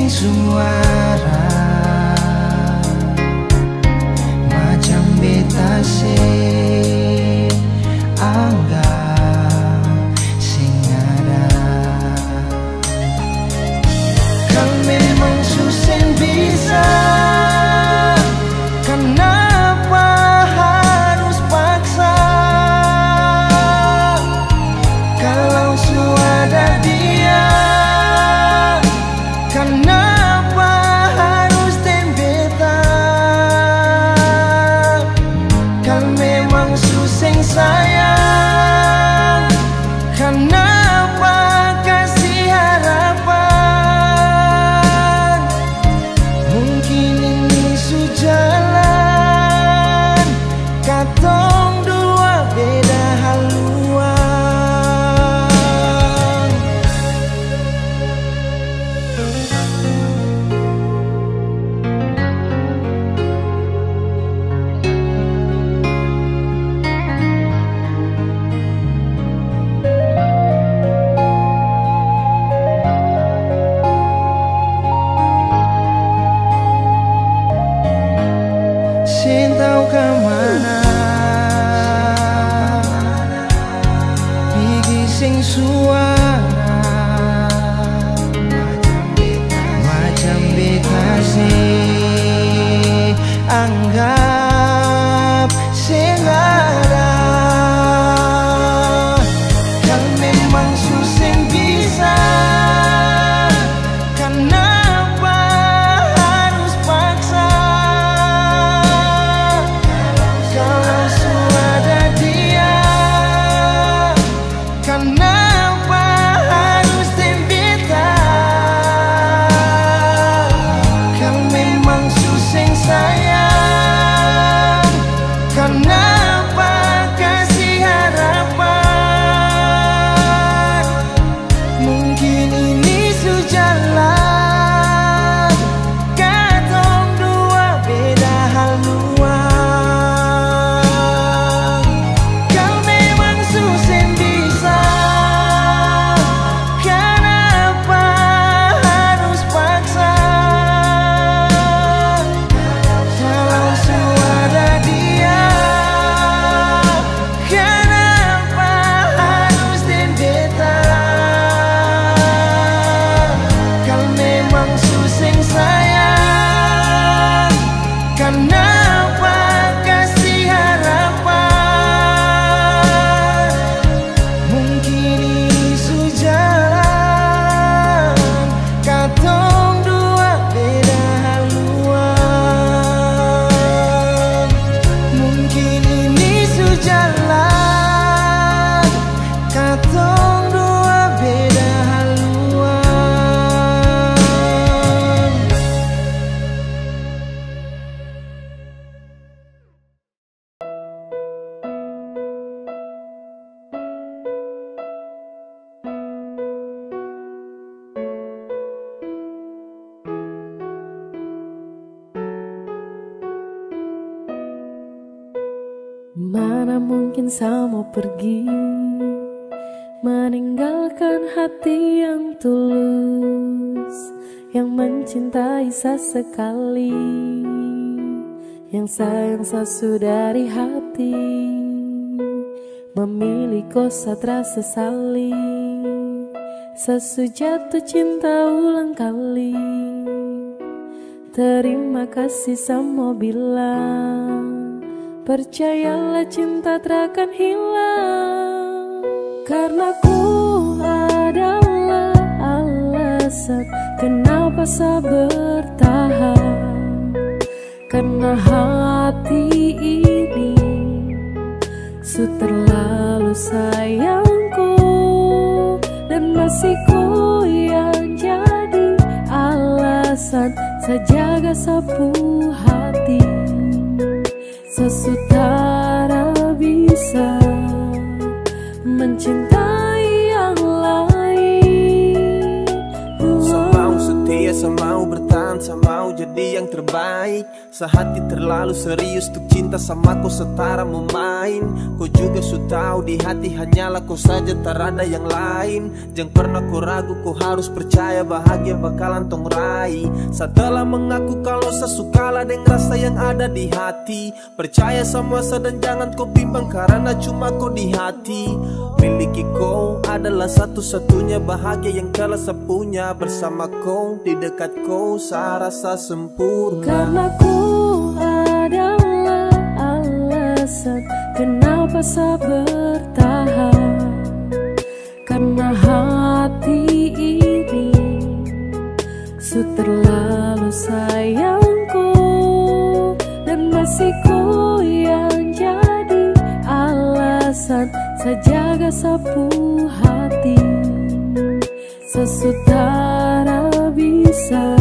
suara macam beta se anggap sing ada. Kau memang susah bisa, kenapa harus paksa? Kalau sudah dia, kenapa harus tembetan? Kan memang susah sayang, kenapa kasih harapan? Mungkin ini sujalan, katong dua beda haluan. Sin tahu kemana pergi sing suara macam beta sih anggap sing ada. Kan memang susah bisa, kenapa harus paksa? Kalau sudah dia, kenapa harus tembetan? Kan memang susah sayang, kenapa kasih harapan? Mungkin ini sujalan, katong dua beda haluan. Kau memang susah bisa, kenapa harus paksa? Kalau sudah dia, kenapa harus tembetan? Kau memang susah sayang, kenapa kasih harapan? Mungkin ini sujalan, katong dua beda haluan. Mungkin ini sujalan, katong dua beda haluan. Mana mungkin saya mau pergi, meninggalkan hati yang tulus, yang mencintai sesekali, yang sayang sesudah dari hati, memilih kosa terasa sesali, sesujatuh cinta ulang kali. Terima kasih sama bilang, percayalah cinta takkan hilang. Karena ku adalah alasan kenapa saya bertahan. Karena hati ini sudah terlalu sayangku, dan masih ku yang jadi alasan saya jaga sapu hati. Sesutara bisa mencintai yang lain. Saya mau setia, saya mau bertahan, saya mau jadi yang yang terbaik. Sehati terlalu serius untuk cinta sama kau setara memain. Kau juga sudah tahu di hati hanyalah kau saja, tak ada yang lain. Jangan pernah kau ragu, kau harus percaya bahagia bakalan tong raih. Setelah mengaku kalau sesukalah dengan rasa yang ada di hati, percaya sama dan jangan kau bimbang karena cuma kau di hati. Miliki kau adalah satu-satunya bahagia yang telah saya punya. Bersama kau, di dekat kau, saya rasa sempurna. Karena ku adalah alasan kenapa saya bertahan. Karena hati ini terlalu sayangku, dan masih ku yang jadi alasan saya jaga sapu hati. Sesutara bisa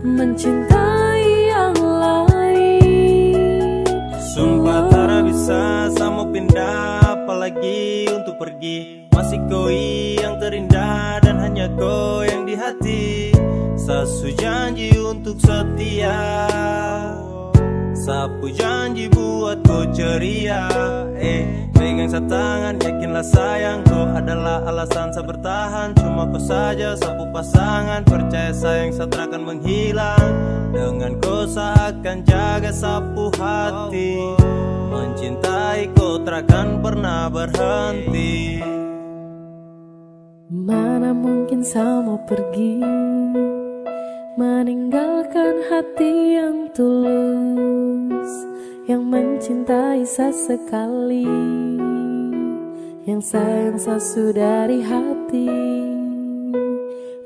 mencintai yang lain. Sumpah tak bisa sama pindah, apalagi untuk pergi. Masih kau yang terindah dan hanya kau yang di hati. Sasu janji untuk setia, sapu janji buat kau ceria. Pegang tangan, yakinlah sayang, kau adalah alasan saya bertahan. Cuma kau saja sapu pasangan, percaya sayang saya tak akan menghilang. Dengan kau saya akan jaga sapu hati. Mencintai kau tak akan pernah berhenti. Mana mungkin saya mau pergi, meninggalkan hati yang tulus, yang mencintai sesekali, yang sayang saya dari hati.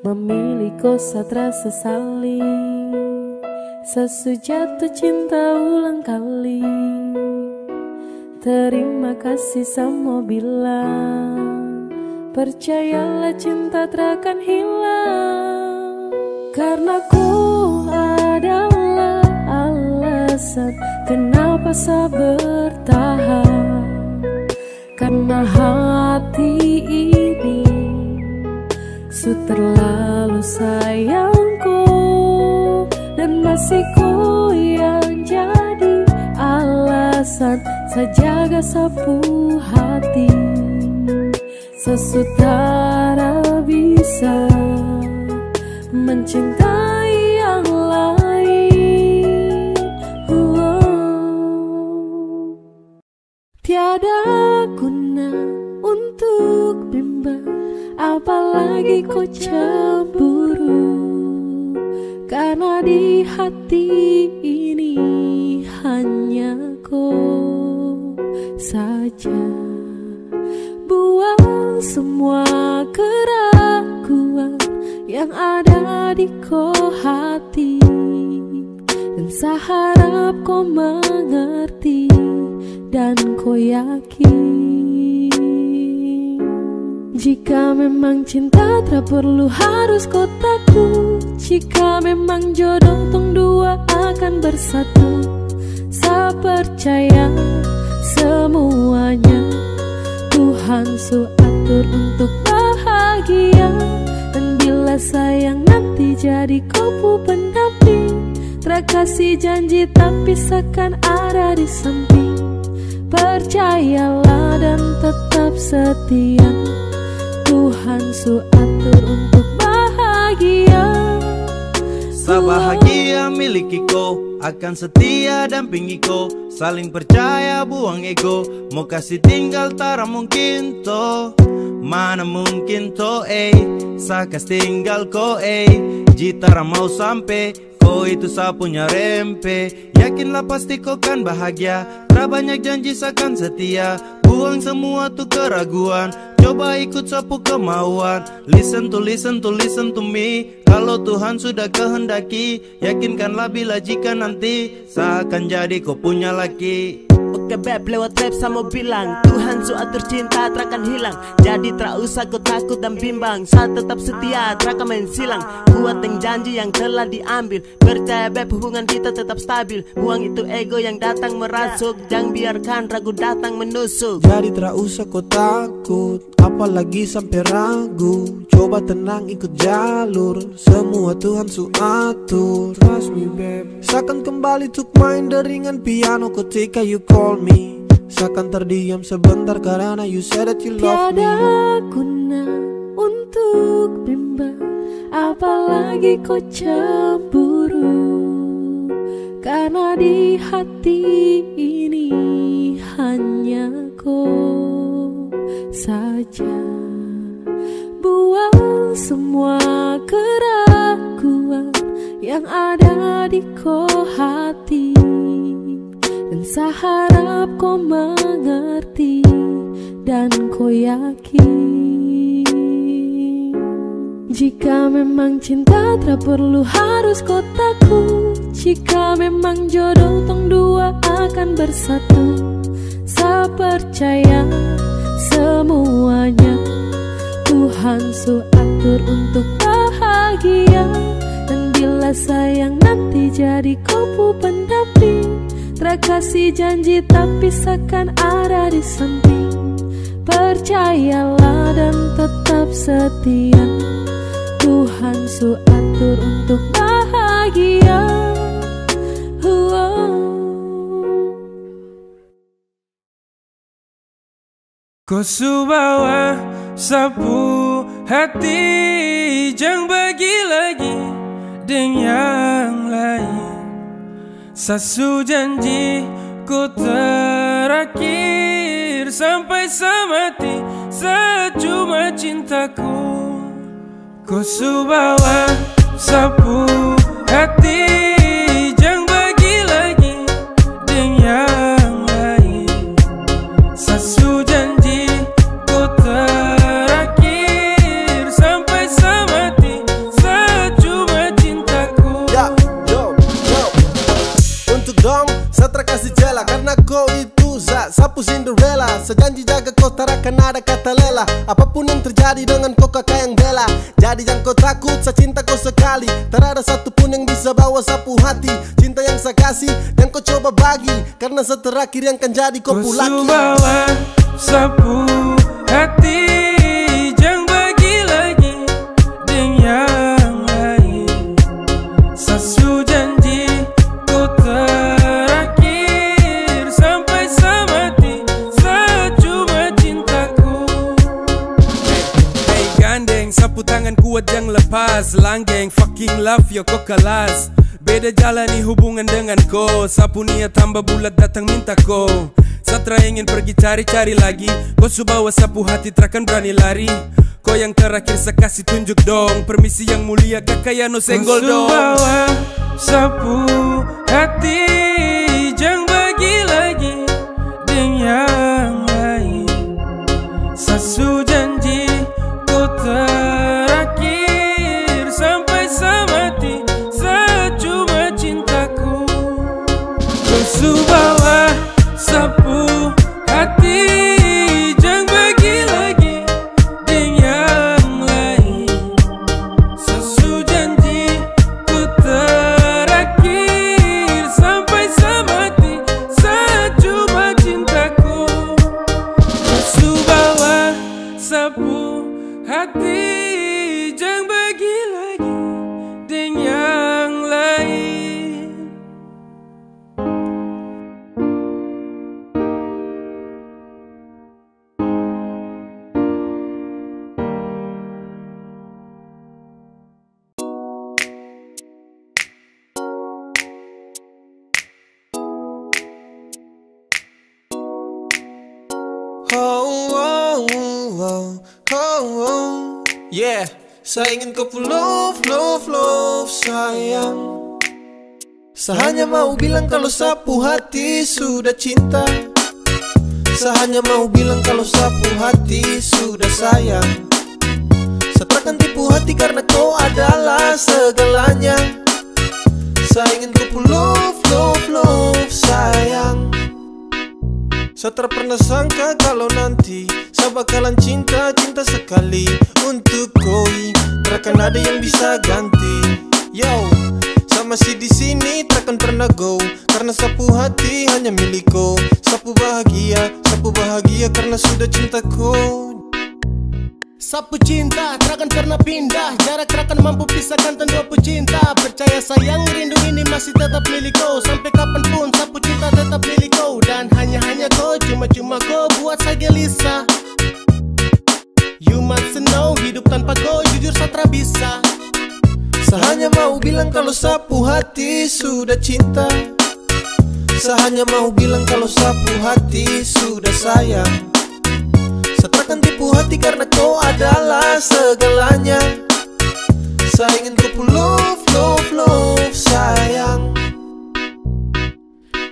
Memilih kau saya sesali, saya jatuh cinta ulang kali. Terima kasih sama bilang, percayalah cinta takkan hilang. Karena ku adalah alasan kenapa saya bertahan. Karena hati ini terlalu sayangku, dan masih ku yang jadi alasan saya jaga sapu hati. Sesutara bisa mencintai yang lain. Tiada guna untuk bimbang, apalagi kau cemburu. Karena di hati ini hanya kau saja. Buang semua keraguan yang ada di kau hati, dan saya harap kau mengerti dan kau yakin. Jika memang cinta tak perlu harus kau takut. Jika memang jodoh tong dua akan bersatu, saya percaya semuanya Tuhan su atur untuk bahagia. Dan bila sayang nanti jadi kau pendamping, tak kasih janji tapi seakan ada di samping. Percayalah dan tetap setia, Tuhan su atur untuk bahagia. Sabahagia miliki kau, akan setia dampingi kau. Saling percaya buang ego, mau kasih tinggal tara mungkin to. Mana mungkin to saya kasih tinggal kau jitara mau sampai. Kau itu saya punya rempe, yakinlah pasti kau kan bahagia. Tak banyak janji seakan setia, buang semua tuh keraguan. Coba ikut sapu kemauan. Listen to me. Kalau Tuhan sudah kehendaki, yakinkanlah bila jika nanti saya akan jadi kau punya laki. Oke beb, lewat rap saya mau bilang, Tuhan su atur cinta takkan hilang. Jadi tak usah kau takut dan bimbang, saya tetap setia takkan main silang. Buat yang janji yang telah diambil, percaya beb hubungan kita tetap stabil. Buang itu ego yang datang merasuk, jangan biarkan ragu datang menusuk. Jadi tak usah kau takut, apalagi sampai ragu. Coba tenang ikut jalur, semua Tuhan su atur. Trust me babe. Seakan kembali tuk main deringan piano ketika you call me. Seakan terdiam sebentar karena you said that you love me. Tiada guna untuk bimbang, apalagi kau cemburu. Karena di hati ini hanya kau saja. Buang semua keraguan yang ada di kau hati, dan saya harap kau mengerti dan kau yakin. Jika memang cinta tak perlu harus kau takut. Jika memang jodoh tong dua akan bersatu, saya percaya semuanya Tuhan su atur untuk bahagia. Dan bila sayang nanti jadi kupu pendamping, terkasih janji tapi seakan ada di samping. Percayalah dan tetap setia, Tuhan su atur untuk bahagia. Kau su bawa sapu hati, jangan bagi lagi dengan yang lain. Sasu janji ku terakhir sampai semati, secuma cintaku. Kau su bawa sapu hati, jangan bagi lagi dengan yang lain. Sasu janji ku terakhir sampai semati, secuma cintaku. Untuk dong, saya terkasih jela karena kau itu sapu Cinderella. Sejanji jaga kau tak akan ada kata lela. Apapun yang terjadi dengan kau kakak yang bela. Jadi jangan kau takut, saya cinta kau sekali. Tak ada satupun yang bisa bawa sapu hati. Cinta yang saya kasih dan kau coba bagi, karena seterakhir yang kan jadi kau pulaki. Kau su bawa sapu hati, jangan bagi lagi dengan yang lain. Sasu janji ku terakhir sampai semati, secuma cintaku. Hey gandeng, sapu tangan kuat jangan lepas. Langgeng, fucking love yo kau kelas. Beda jalani hubungan dengan kau. Sapu niat tambah bulat datang minta kau. Satra ingin pergi cari-cari lagi. Kau su bawa sapu hati terakan berani lari. Kau yang terakhir saya kasih tunjuk dong. Permisi yang mulia kakak ya no senggol dong. Kau su bawa sapu hati, jangan bagi lagi dengan yang lain. Sasu janji ku terakhir sampai semati, secuma cintaku. Kau su bawa sapu hati, jangan bagi lagi dengan yang lain. Sasu janji ku terakhir sampai semati, secuma cintaku. Kau su bawa sapu hati, jangan bagi lagi dengan yang lain. Yeah, saya ingin kau love sayang. Saya hanya mau bilang kalau sapu hati sudah cinta. Saya hanya mau bilang kalau sapu hati sudah sayang. Saya takkan tipu hati karena kau adalah segalanya. Saya ingin kau love sayang. Saya tak pernah sangka kalau nanti saya bakalan cinta sekali untuk kau. Takkan ada yang bisa ganti. Yo, saya masih di sini takkan pernah go, karena sapu hati hanya milik kau. Sapu bahagia karena sudah cinta kau. Sapu cinta, takkan pernah pindah. Jarak takkan mampu pisahkan dua pecinta. Percaya sayang, rindu ini masih tetap milik kau. Sampai kapanpun sapu cinta tetap milik kau. Dan hanya kau, cuma kau buat saya gelisah. You must know, hidup tanpa kau jujur satra bisa. Saya hanya mau bilang kalau sapu hati sudah cinta. Saya hanya mau bilang kalau sapu hati sudah sayang. Saya takkan tipu hati karena kau adalah segalanya. Saya ingin kau love, love, love, sayang.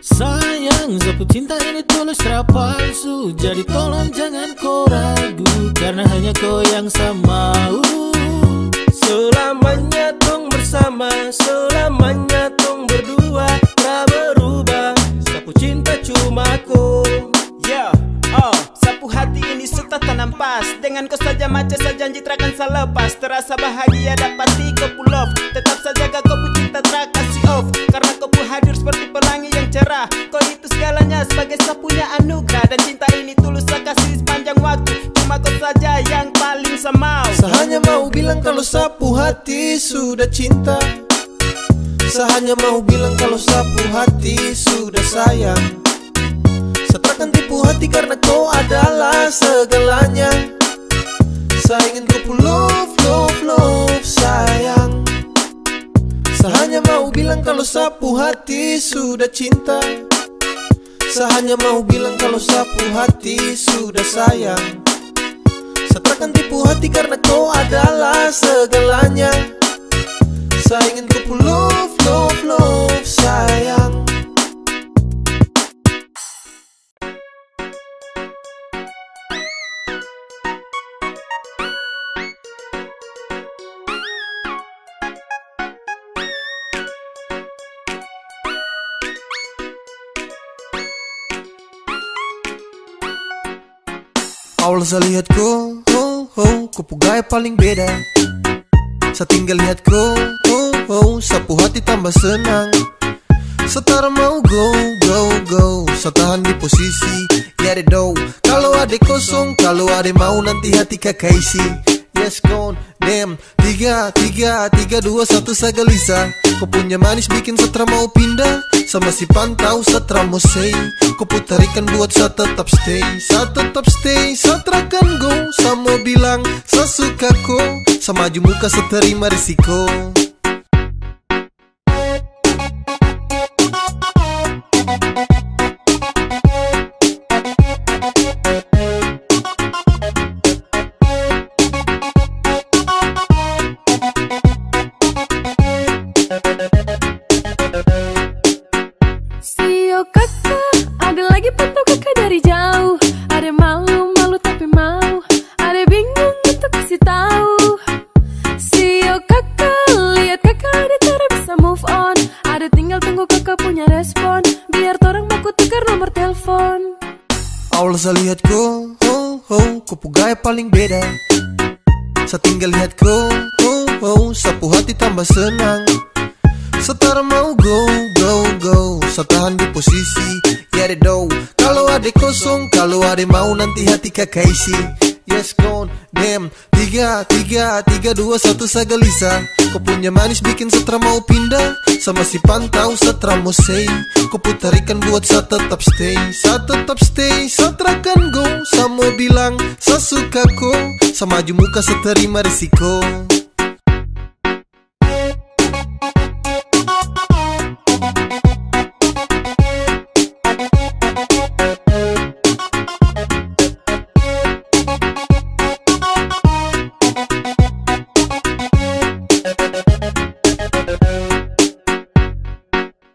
Sayang, sapu cinta ini tulus tak palsu. Jadi tolong jangan kau ragu, karena hanya kau yang saya mau. Selamanya tong bersama, selamanya tong berdua, tak berubah. Sapu cinta cuma kau. Yeah, sapu hati ini sudah tanam pas. Dengan kau saja macam saya janji takkan saya lepas. Terasa bahagia dapati kau pull off. Tetap saja kau cinta tak kasih off. Karena kau hadir seperti pelangi yang cerah. Kau itu segalanya sebagai sapunya anugerah. Dan cinta ini tulus saya kasih sepanjang waktu. Cuma kau saja yang paling saya mau. Saya hanya mau bilang kalau sapu hati sudah cinta. Saya hanya mau bilang kalau sapu hati sudah sayang. Saya takkan tipu hati karena kau adalah segalanya. Saya ingin kau love, love, love, sayang. Saya hanya mau bilang kalau sapu hati sudah cinta. Saya hanya mau bilang kalau sapu hati sudah sayang. Saya takkan tipu hati karena kau adalah segalanya. Saya ingin kau love, love, love, sayang. Awal saya lihat kau, kau gaya paling beda. Saya tinggal lihat kau, sapu hati tambah senang. Setara mau go, go, go. Saya tahan di posisi, ya deh do. Kalau ada kosong, kalau ada mau nanti hati kakak isi. Yes gone, damn. 3, 2, 1 saya gelisah. Kau punya manis bikin setra mau pindah. Sama si pantau setra mau say. Kau putarikan buat saya tetap stay. Saya tetap stay, saya terakan go. Saya mau bilang, saya suka kau. Saya maju muka, saya terima risiko. Sio kakak, ada lagi pantau kakak dari jauh. Ada malu tapi mau. Ada bingung untuk kasih tahu. Sio kakak, lihat kakak ada cara bisa move on. Ada tinggal tunggu kakak punya respon. Biar torang baku tukar nomor telepon. Awal saya lihat kau, kau gaya paling beda. Saya tinggal lihat kau, sapu hati tambah senang. Setara mau go, go, go. Saya tahan di posisi, ya deh do. Kalau ada kosong, kalau ada mau nanti hati kakak isi. Yes gone, damn. 3, 2, 1 saya gelisah. Kau punya manis bikin setra mau pindah. Sama si pantau setra mau say. Kau putarikan buat saya tetap stay. Saya tetap stay, saya terakan go. Saya mau bilang, saya suka kau. Saya maju muka, saya terima risiko.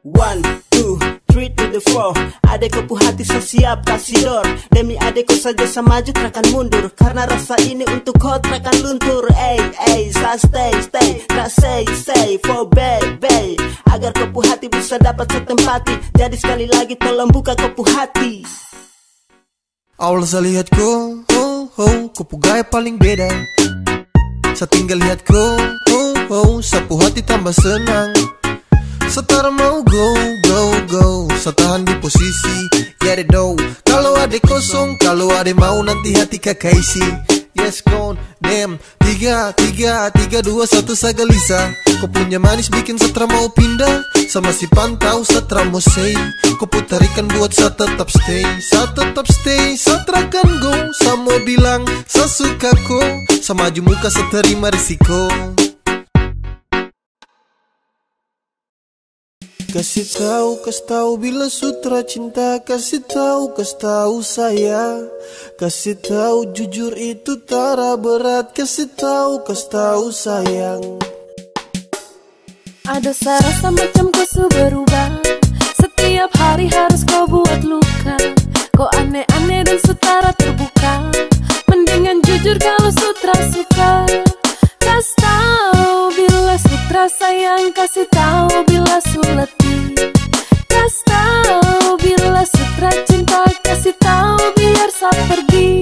One, two, three to the four. Adekku hati saya siap kasih door. Demi adekku saja saya maju takkan mundur. Karena rasa ini untuk kau takkan luntur. Saya stay, tak say for baby. Agar kau hati bisa dapat setempati. Jadi sekali lagi tolong buka kau hati. Awal saya lihat kau, kau gaya paling beda. Saya tinggal lihat kau, sapu hati tambah senang. Setara mau go, go, go. Saya tahan di posisi, ya deh do. Kalau ada kosong, kalau ada mau nanti hati kakak isi. Yes con damn 3, 2, 1 sagalisa. Kau punya manis bikin Satra mau pindah. Sama si pantau Satra mau say. Kau putarikan buat sa tetap stay. Sa tetap stay, Satra kan go. Sa mau bilang, sa suka ko. Sa maju muka, sa terima risiko. Kasih tahu bila sutra cinta. Kasih tahu saya. Kasih tahu jujur itu tara berat. Kasih tahu sayang. Ada rasa macam kau su berubah. Setiap hari harus kau buat luka. Kau aneh-aneh dan sutara terbuka. Mendingan jujur kalau sutra suka. Kasih tahu bila sutra sayang. Kasih tahu bila su letih. Kasih tahu bila sutra cinta. Kasih tahu biar sa pergi.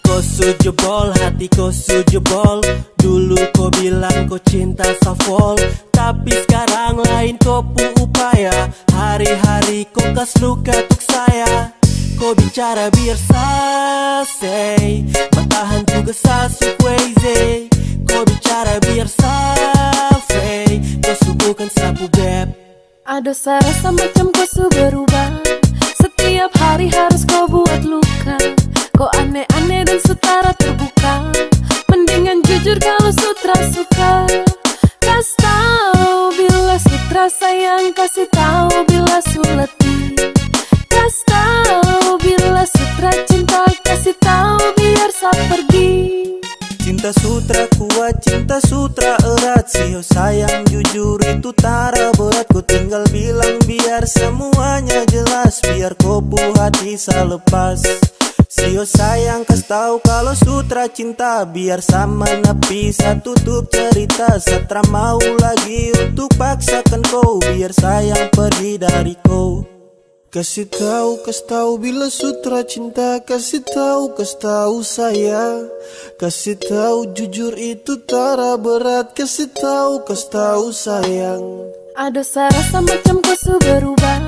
Kau su jebol, hati kau su jebol. Dulu kau bilang kau cinta Safol, tapi sekarang lain kau pu upaya. Hari-hari kau kas luka tuk saya. Kau bicara biar say, matahan tugas sasu crazy. Kau bicara biar say, kau subukan sapu beb. Ada rasa macam kau su berubah. Setiap hari harus kau buat luka. Kau aneh-aneh dan sutara terbuka. Mendingan jujur kalau sutra suka. Kasih tahu bila sutra sayang. Kasih tahu bila su letih. Kasih tahu bila sutra cinta. Kasih tahu biar sa pergi. Cinta sutra kuat, cinta sutra erat. Sio sayang jujur itu tara berat. Ku tinggal bilang biar semuanya jelas. Biar kau pu hati sa lepas. Sio sayang kas tahu kalau sutra cinta. Biar sama napi sa tutup cerita. Satra mau lagi untuk paksakan kau. Biar sayang pergi dari kau. Kasih tahu bila sutra cinta. Kasih tahu saya. Kasih tahu jujur itu tara berat. Kasih tahu sayang. Ada rasa macam kau su berubah.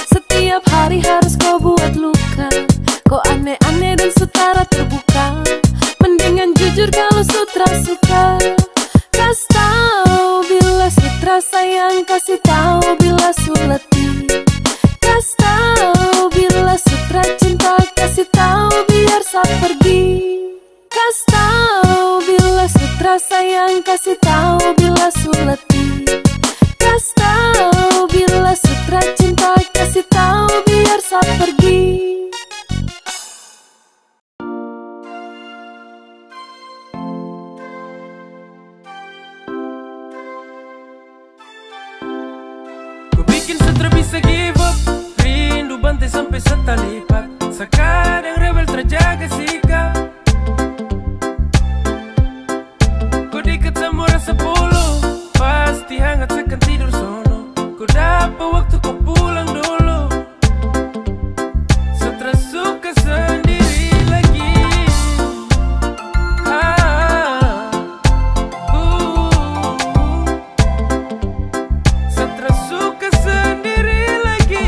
Setiap hari harus kau buat luka. Kau aneh-aneh dan sutara terbuka. Mendingan jujur kalau sutra suka. Kasih tahu bila sutra sayang. Kasih tahu bila su letih. Kasih tahu bila sutra cinta. Kasih tahu biar sa pergi. Kasih tahu bila sutra sayang. Kasih tahu bila su letih. Kasih tahu bila sutra cinta. Kasih tahu biar sa pergi. Ku bikin sutra bisa give up. Rindu bantai sampai setalipat. Sekarang rebel terjaga sikap. Ku dekat sama rasa polo. Pasti hangat sekan tidur sono. Ku dapat waktu ku pulang dulu. Sutra suka sendiri lagi. Sutra suka sendiri lagi.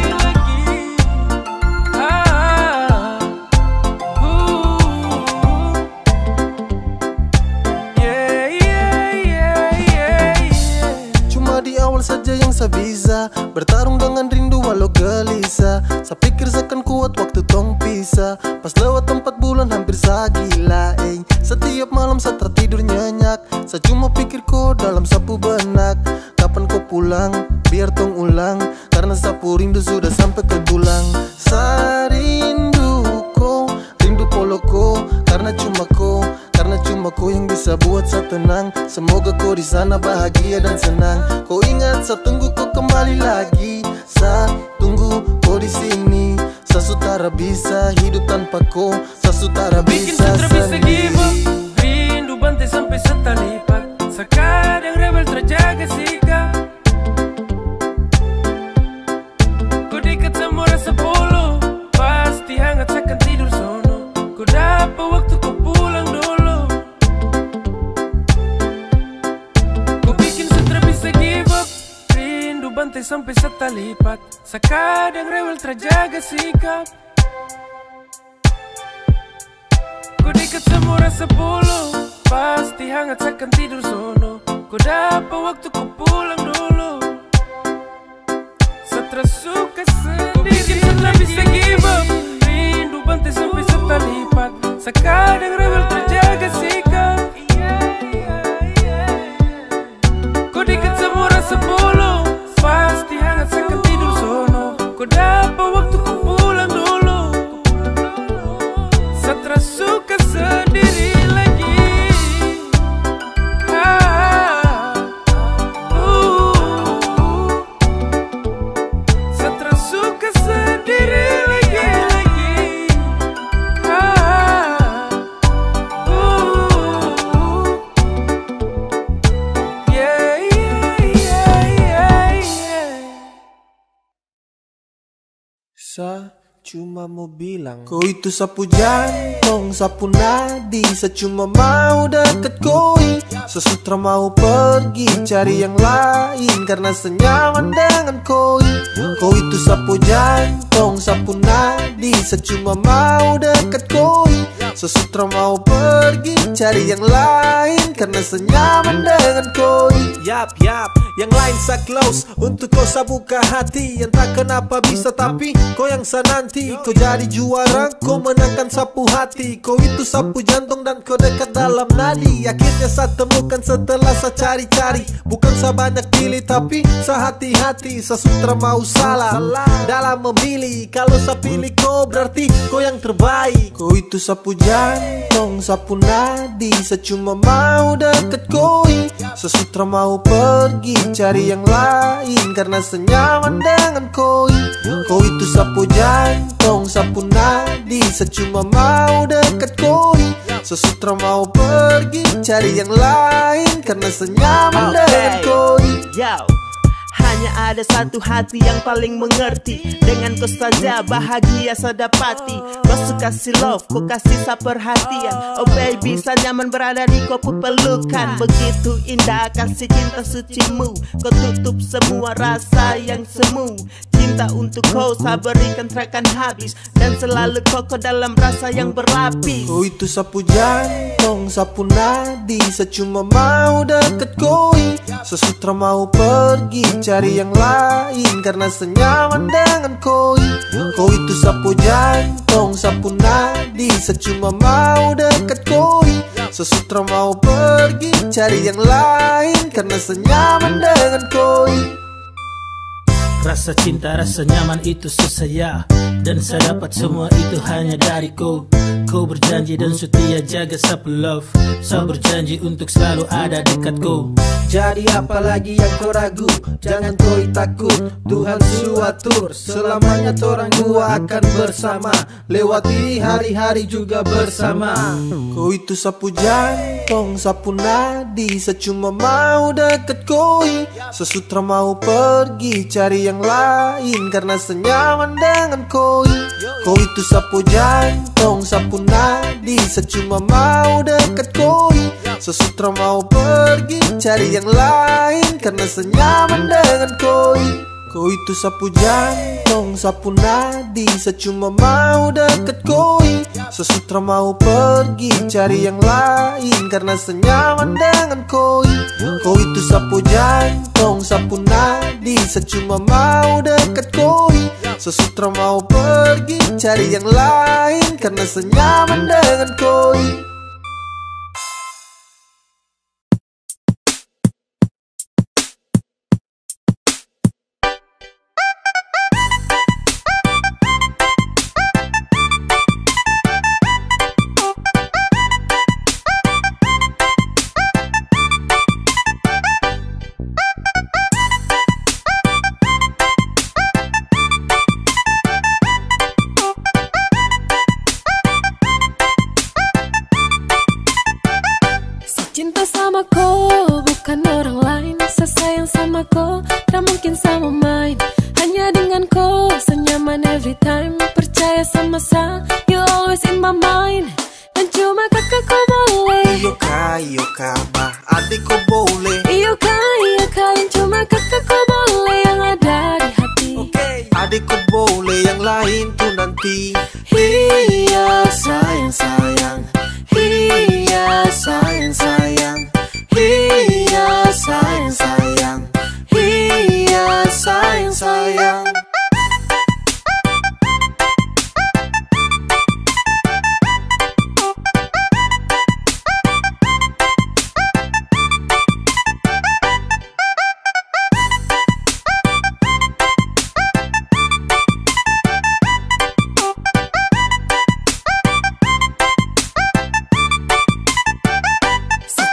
Cuma di awal saja yang saya bisa bertarung dengan rindu walau gelisah. Saya pikir seakan kuat waktu tong pisah. Pas lewat 4 bulan hampir saya gila. Setiap malam saya tertidur nyenyak. Saya cuma pikir kau dalam sapu benak. Kapan kau pulang biar tong ulang. Karena sapu rindu sudah sampai ke tulang. Saya rindu kau, rindu polo kau. Karena cuma kau yang bisa buat saya tenang. Semoga kau di sana bahagia dan senang. Kau ingat saya tunggu kau kembali lagi. Saya tunggu kau di sini. Saya sutara bisa hidup tanpa kau. Saya sutara Bikin bisa sutra bisa give up. sendiri. Rindu bantai sampai setalipat. Sekarang rebel terjaga sikap. Ku dekat sama rasa polo. Pasti hangat sekan tidur sono. Ku dapat waktu ku pulang dulu. Ku bikin sutra bisa give up. Rindu bantai sampai setalipat. Sekarang rebel terjaga sikap. Ku dekat semua rasa bulu, pasti hangat seakan tidur sono. Kau dapat waktu ku pulang dulu. Stres suka sendiri, kau bikin setelah bisa give up. Rindu bantai sampai setalipat, sekadang rebel terjaga sikap. Kau dekat semua rasa bulu, pasti hangat seakan tidur sono. Kau dapat waktu ku pulang dulu. Stres suka sendiri lagi. Stres suka sendiri lagi. Sa cuma mau bilang, kau itu sapu jantung, sapu nadi. Sa cuma mau deket koi, sesutra mau pergi cari yang lain karena senyaman dengan koi. Kau itu sapu jantung, sapu nadi. Sa cuma mau deket koi, sesutra mau pergi cari yang lain karena senyaman dengan koi. Yap, yang lain sa close untuk kau sa buka hati. Entah kenapa bisa tapi kau yang sa nanti. Kau jadi juara, kau menangkan sapu hati. Kau itu sapu jantung dan kau dekat dalam nadi. Akhirnya sa temukan setelah sa cari-cari. Bukan sa banyak pilih tapi sa hati-hati. Sa sutra mau salah dalam memilih. Kalau sa pilih kau berarti kau yang terbaik. Kau itu sapu jantung, sapu nadi. Sa cuma mau deket koi, sesutra mau pergi cari yang lain karena senyaman dengan koi. Kau itu sapu jantung, sapu nadi. Sa cuma mau deket koi, sesutra mau pergi cari yang lain karena senyaman dengan koi. Hanya ada satu hati yang paling mengerti. Dengan kau saja bahagia saya dapati. Kau suka kasih love, kau kasih sa perhatian. Oh baby, saya nyaman berada di kau pelukan. Begitu indah kasih cinta sucimu. Kau tutup semua rasa yang semu. Cinta untuk kau saya berikan terakan habis. Dan selalu kokoh dalam rasa yang berlapis. Kau itu sapu jantung, sapu nadi. Sa cuma mau deket koi, sesutra mau pergi cari yang lain karena senyaman dengan koi. Kau itu sapu jantung, sapu nadi. Sa cuma mau deket koi, sesutra mau pergi cari yang lain karena senyaman dengan koi. Rasa cinta, rasa nyaman itu susah ya. Dan saya dapat semua itu hanya dari kau. Kau berjanji dan setia jaga sapu love. Saya berjanji untuk selalu ada dekat kau. Jadi apalagi yang kau ragu, jangan kau takut. Tuhan suatur, selamanya torang dua akan bersama. Lewati hari-hari juga bersama. Kau itu sapu jantung, sapu nadi. Sa cuma mau deket koi, sesutra mau pergi cari yang lain karena senyaman dengan koi. Kau itu sapu jantung, sapu nadi. Sa cuma mau deket koi, sesutra mau pergi cari yang lain karena senyaman dengan koi. Kau itu sapu jantung, sapu nadi. Sa cuma mau deket koi, sesutra mau pergi cari yang lain karena senyaman dengan koi. Kau itu sapu jantung, sapu nadi. Sa cuma mau deket koi, sesutra mau pergi cari yang lain karena senyaman dengan koi. Cinta sama kau, bukan orang lain. Saya sayang sama kau, tak mungkin sama main. Hanya dengan kau, senyaman every time. Percaya sama saya, you always in my mind. Dan cuma kakak kau boleh. Iyo kak, bah adik kau boleh. Iyo kalian cuma kakak kau boleh yang ada di hati. Adik kau boleh, yang lain tuh nanti. Iya sayang, Iya sayang sayang, iya sayang sayang, iya sayang sayang.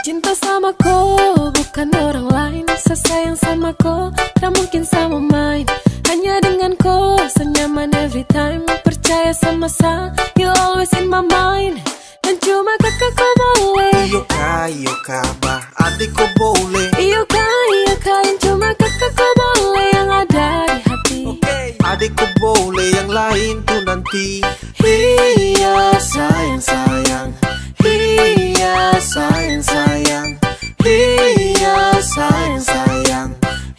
Cinta sama kau bukan orang lain, sayang sama kau tak mungkin sama main. Hanya dengan kau senyaman every time. Percaya sama saya, you always in my mind. Dan cuma kakak kau boleh. Iyo kah bah adik kau boleh. Iyo kah yang cuma kakak kau boleh yang ada di hati. Adik kau boleh yang lain tuh nanti. Iya sayang sayang, Iya sayang sayang, iya sayang sayang,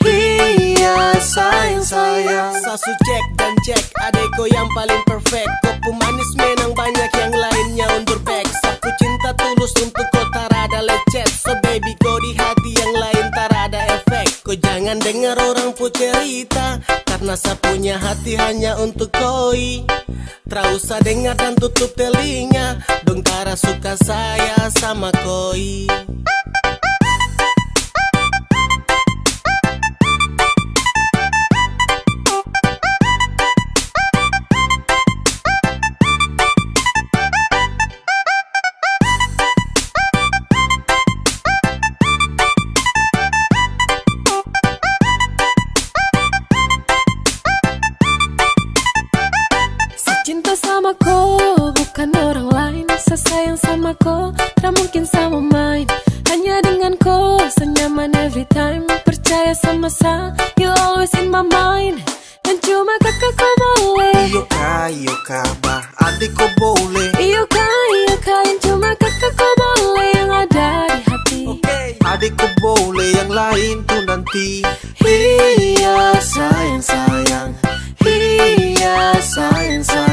iya sayang sayang. Sasu cek dan cek, adekku yang paling perfect. Kau pemanis menang banyak yang lainnya undur back. Sapu cinta tulus untuk kau tak ada lecet. So baby kau di hati yang lain tak ada efek. Kau jangan dengar orang pun cerita, karena sapunya hati hanya untuk koi. Tak usah dengar dan tutup telinga, dong tara suka saya sama koi. cinta sama kau bukan orang lain. Sayang sama kau tak mungkin sama main. Hanya dengan kau senyaman every time. Percaya sama saya, you always in my mind. Dan cuma kakak kau boleh. Iyo kah bah adik kau boleh. Iyo kah yang cuma kakak kau boleh yang ada di hati. Adik kau boleh yang lain tuh nanti. Iya sayang sayang, iya sayang sayang.